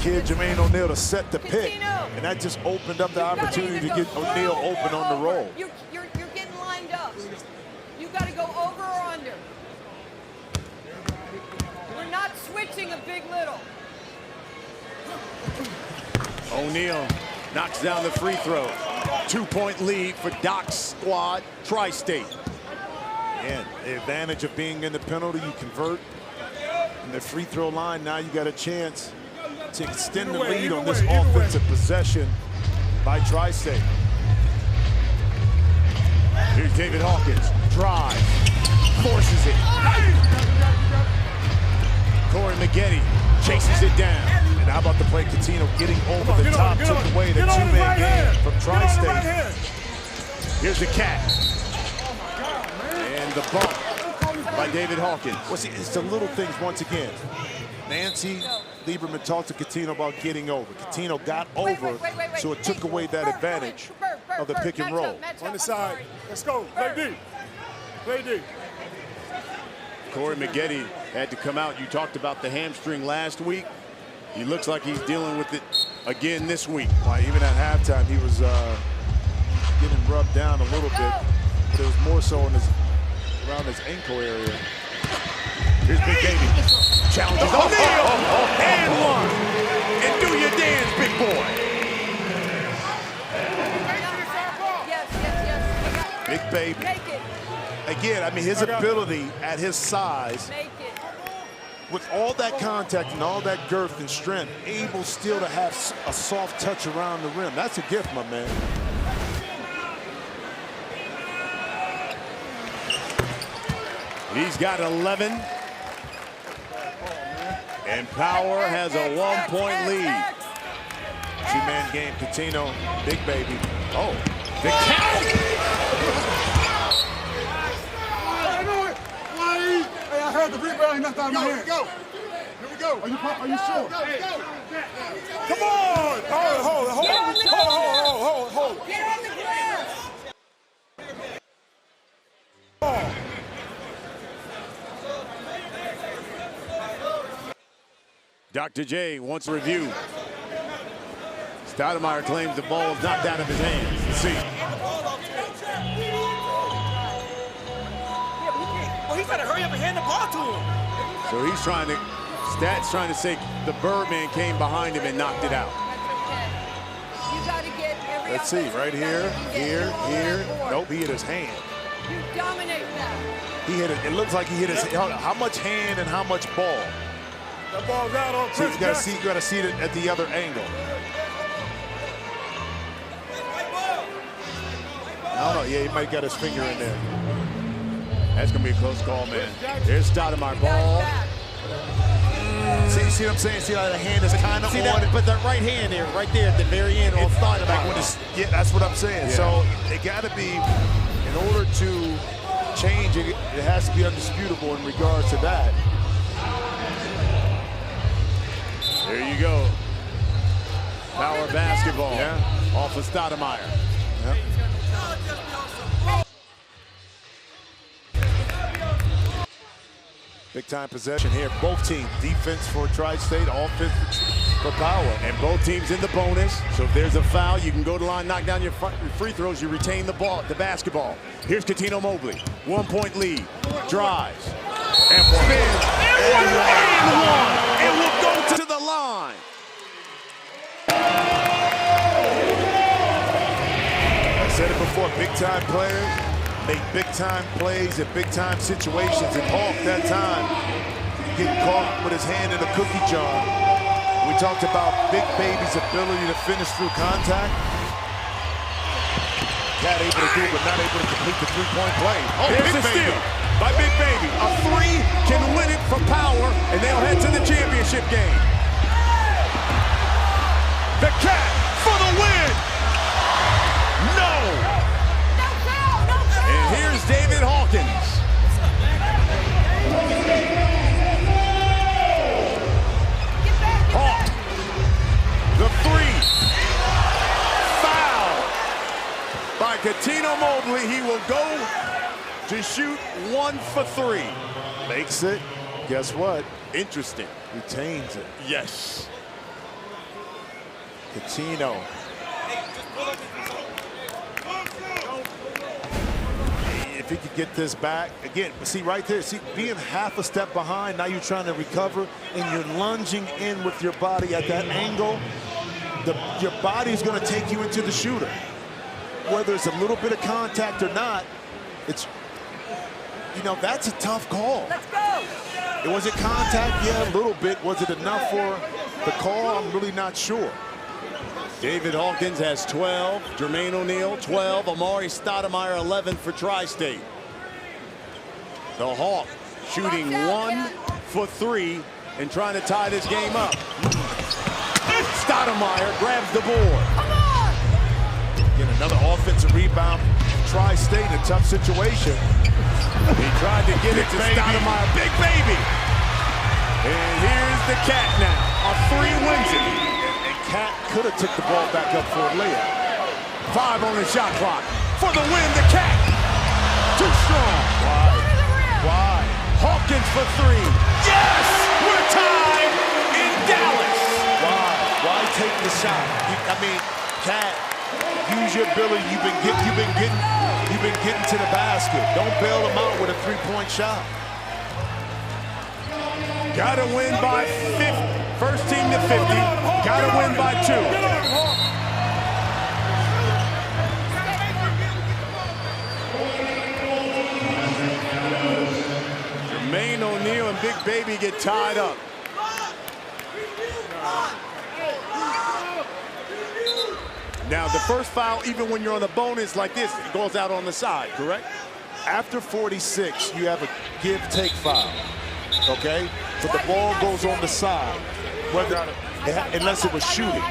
kid Jermaine O'Neal to set the pick, and that just opened up the opportunity to get O'Neal open on the roll. You're getting lined up. You got to go over or under. We're not switching a big little. O'Neal knocks down the free throw. 2-point lead for Doc's squad, Tri-State. And the advantage of being in the penalty, you convert in the free throw line. Now you got a chance to extend the lead on this offensive possession by Tri-State. Here's David Hawkins, drive, forces it. Corey Maggette chases it down. And how about the play? Coutinho getting over the top, took away the two-man game from Tri-State. Here's the catch. And the bump by David Hawkins. Well, see, it's the little things once again. Nancy Lieberman talked to Coutinho about getting over. Coutinho got over, so it took away that advantage of the pick and roll. On the side. Let's go. Play D. Play D. Corey Maggette had to come out. You talked about the hamstring last week. He looks like he's dealing with it again this week. Well, even at halftime, he was getting rubbed down a little bit, but it was more so in around his ankle area. Here's Big Baby. Challenges O'Neal. And one. And do your dance, big boy. Yes. Big Baby. Again, I mean, his ability at his size, with all that contact and all that girth and strength, able still to have a soft touch around the rim. That's a gift, my man. He's got 11. And Power has a 1-point lead. Two-man game, Coutinho, Big Baby. Oh, the count. Hey, I heard the rebound. Knocked out of my hand. Go. Here we go. Are you sure? Go. Come on. Hold. Get on the glass. Dr. J wants a review. Stoudemire claims the ball is knocked out of his hands. Let's see. Well, he's got to hurry up and hand the ball to him. So he's trying to, Stats trying to say the Birdman came behind him and knocked it out. You got to get every. Let's see, right here. Nope, he hit his hand. You dominate that. He hit it. It looks like he hit his. How much hand and how much ball? That ball's out on So Chris Jackson. you got to see it at the other angle. I don't know. Yeah, he might got his finger in there. That's going to be a close call, man. There's Stoudemire ball. See what I'm saying? See how the hand is kind of on that, but that right hand there, right there at the very end on Stoudemire. Yeah, that's what I'm saying. Yeah. So it got to be, in order to change it, it has to be undisputable in regards to that. There you go. Power basketball off of Stoudemire. Yep. Big time possession here. Both teams, defense for Tri-State, offense for Power. And both teams in the bonus. So if there's a foul, you can go to the line, knock down your free throws, you retain the ball, the basketball. Here's Coutinho Mobley, 1-point lead, drives, and spins, and one, and will go to the line. I said it before, big time players make big time plays in big time situations. And Hawk that time getting caught with his hand in a cookie jar. We talked about Big Baby's ability to finish through contact. Cat able to do it, but not able to complete the three-point play. Oh, there's a steal by Big Baby. A three can win it for Power, and they'll head to the championship game. The Cat for the win. No. And here's David Hawkins. to shoot 1 for 3. Makes it, guess what? Interesting. Retains it. Yes. Coutinho. If he could get this back, again, see right there, see, being half a step behind, now you're trying to recover, and you're lunging in with your body at that angle. Your body is going to take you into the shooter. Whether it's a little bit of contact or not, it's, you know, that's a tough call. Let's go. It was it contact? Yeah, a little bit. Was it enough for the call? I'm really not sure. David Hawkins has 12, Jermaine O'Neal 12, Amari Stoudemire 11 for Tri-State. The Hawk shooting 1 for 3 and trying to tie this game up. Stoudemire grabs the board. Get another offensive rebound. Tri-State in a tough situation. He tried to get it to Stoudemire. Big baby. And here's the Cat now. A 3 wins it. Cat could have took the ball back up for a layup. 5 on the shot clock. For the win, the Cat. Too strong. Why? Hawkins for 3. Yes! We're tied in Dallas. Why take the shot? I mean, Cat, use your ability. You've been getting to the basket. Don't bail him out with a 3-point shot. Gotta win by 50. First team to 50. Gotta win by 2. Jermaine O'Neal and Big Baby get tied up. Now, the first foul, even when you're on the bonus like this, it goes out on the side, correct? After 46, you have a give-take foul, okay? But the ball goes on the side, unless it was shooting.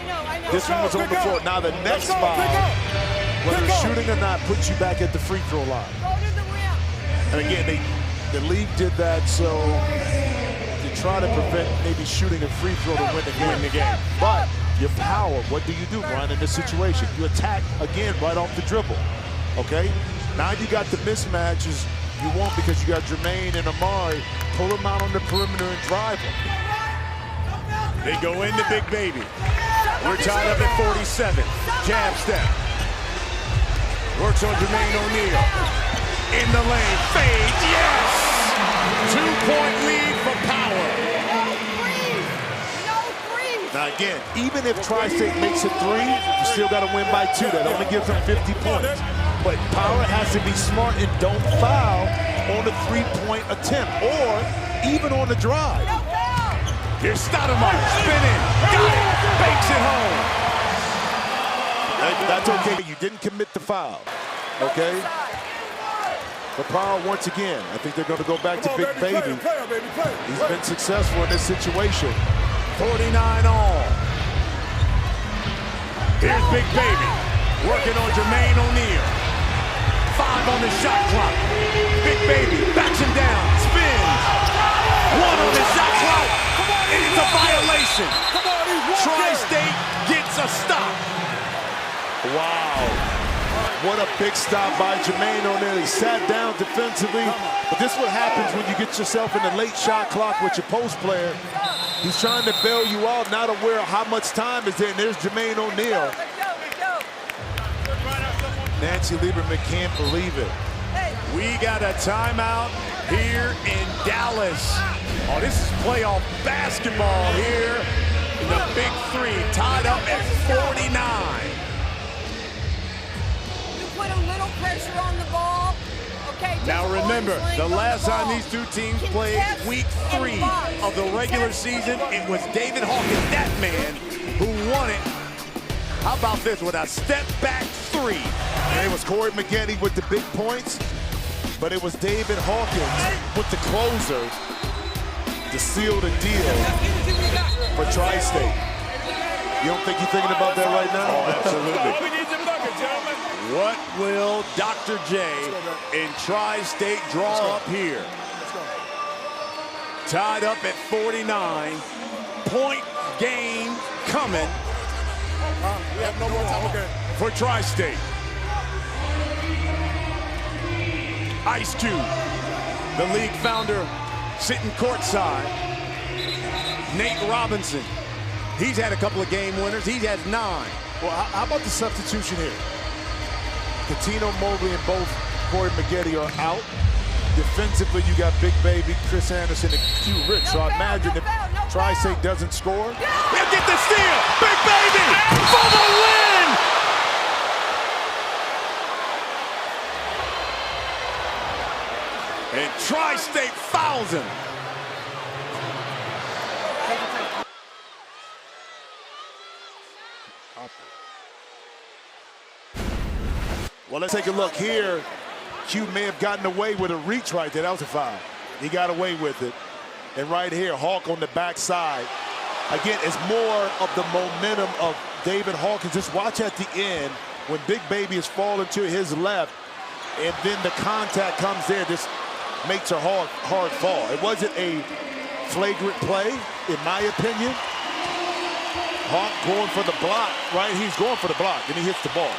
This one was on the floor. Now, the next foul, whether it's shooting or not, puts you back at the free throw line. And again, the league did that so to try to prevent maybe shooting a free throw to win the game. But your power, what do you do, Brian, in this situation? You attack, again, right off the dribble, okay? Now you got the mismatches you want because you got Jermaine and Amari. Pull them out on the perimeter and drive them. They go into Big Baby. We're tied up at 47. Jab step. Works on Jermaine O'Neal. In the lane. Fade. Yes! 2-point lead for Power. Now again, even if Tri-State makes it 3, you still got to win by 2. That only gives them 50 points. But Power has to be smart and don't foul on the 3-point attempt or even on the drive. Here's Stoudemire spinning. Got it. Bakes it home. That's okay. You didn't commit the foul. Okay? But Power, once again, I think they're going to go back to Big Baby. He's been successful in this situation. 49 all. Here's Big Baby working on Jermaine O'Neal. 5 on the shot clock. Big Baby backs him down. Spins. 1 on the shot clock. And it's a violation. Tri-State gets a stop. Wow. What a big stop by Jermaine O'Neal. He sat down defensively. But this is what happens when you get yourself in the late shot clock with your post player. He's trying to bail you out, not aware of how much time is there. And there's Jermaine O'Neal. Nancy Lieberman can't believe it. We got a timeout here in Dallas. Oh, this is playoff basketball here in the Big 3, tied up at 49. You put a little pressure on the ball. Okay. Now remember, the last time these two teams played week 3 of the regular season, it was David Hawkins, that man, who won it. How about this with a step-back 3? And it was Corey Maggette with the big points, but it was David Hawkins with the closer to seal the deal for Tri-State. You don't think you're thinking about that right now? Oh, absolutely. What will Dr. J and Tri-State draw up here? Tied up at 49. Point game coming for Tri-State. Ice Cube, the league founder, sitting courtside. Nate Robinson, he's had a couple of game winners. He has 9. Well, how about the substitution here? Catino, Mobley, and both Corey Maggette are out. Defensively, you got Big Baby, Chris Anderson, and Q Rich. So I imagine if Tri-State doesn't score. He'll get the steal. Big Baby for the win. And Tri-State fouls him. Well, let's take a look here. Q may have gotten away with a reach right there. That was a foul. He got away with it. And right here, Hawk on the backside. Again, it's more of the momentum of David Hawkins. Just watch at the end when Big Baby is falling to his left, and then the contact comes there. Just makes a hard fall. It wasn't a flagrant play, in my opinion. Hawk going for the block, right? He's going for the block, and he hits the ball.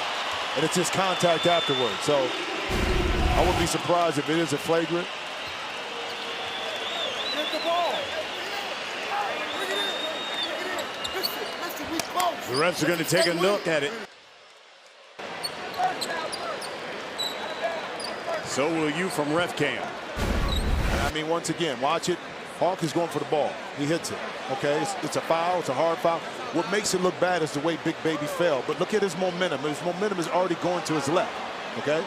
And it's just contact afterwards. So I wouldn't be surprised if it is a flagrant. Get the ball. The refs are going to take a look at it. So will you from ref cam. I mean, once again, watch it. Hawk is going for the ball. He hits it. Okay, it's a foul. It's a hard foul. What makes it look bad is the way Big Baby fell. But look at his momentum. His momentum is already going to his left. Okay.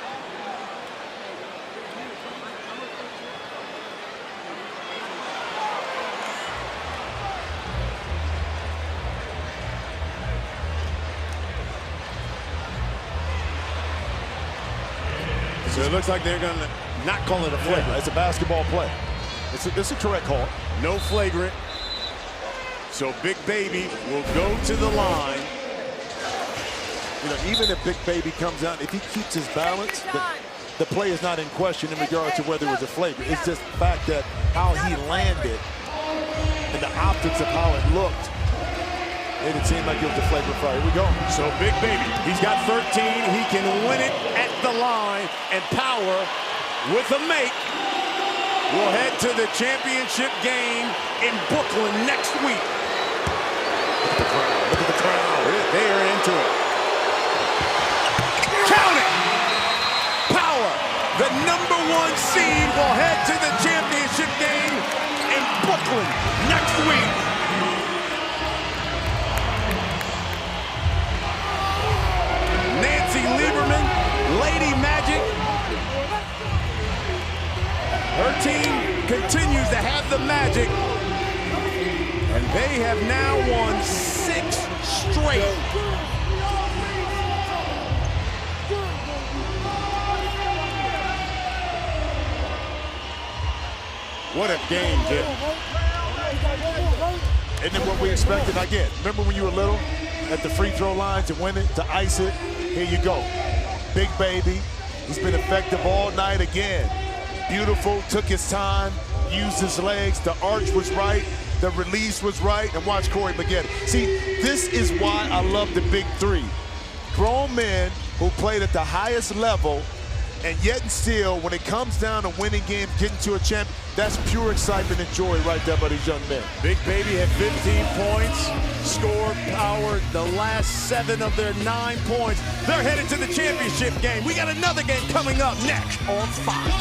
So it looks like they're going to not call it a flagrant. Yeah, it's a basketball play. It's a correct call. No flagrant. So Big Baby will go to the line. You know, even if Big Baby comes out, if he keeps his balance, the play is not in question in regards to whether it was a flagrant. It's just the fact that how he landed and the optics of how it looked. It seemed like it was a flagrant foul. Here we go. So Big Baby, he's got 13. He can win it at the line, and Power with a make will head to the championship game in Brooklyn next week. Look at the crowd. They are into it. Count it! Power, the #1 seed, will head to the championship game in Brooklyn next week. Nancy Lieberman, Lady Magic. Her team continues to have the magic, and they have now won 6 straight. What a game, Jim. Isn't it what we expected? Again, remember when you were little at the free throw line to win it, to ice it? Here you go. Big Baby, he's been effective all night again. Beautiful, took his time, used his legs, the arch was right, the release was right, and watch Corey Maggette. See, this is why I love the Big Three. Grown men who played at the highest level, and yet and still, when it comes down to winning games, getting to a champ, that's pure excitement and joy right there by these young men. Big Baby had 15 points, scored, Power the last 7 of their 9 points. They're headed to the championship game. We got another game coming up next on Fox.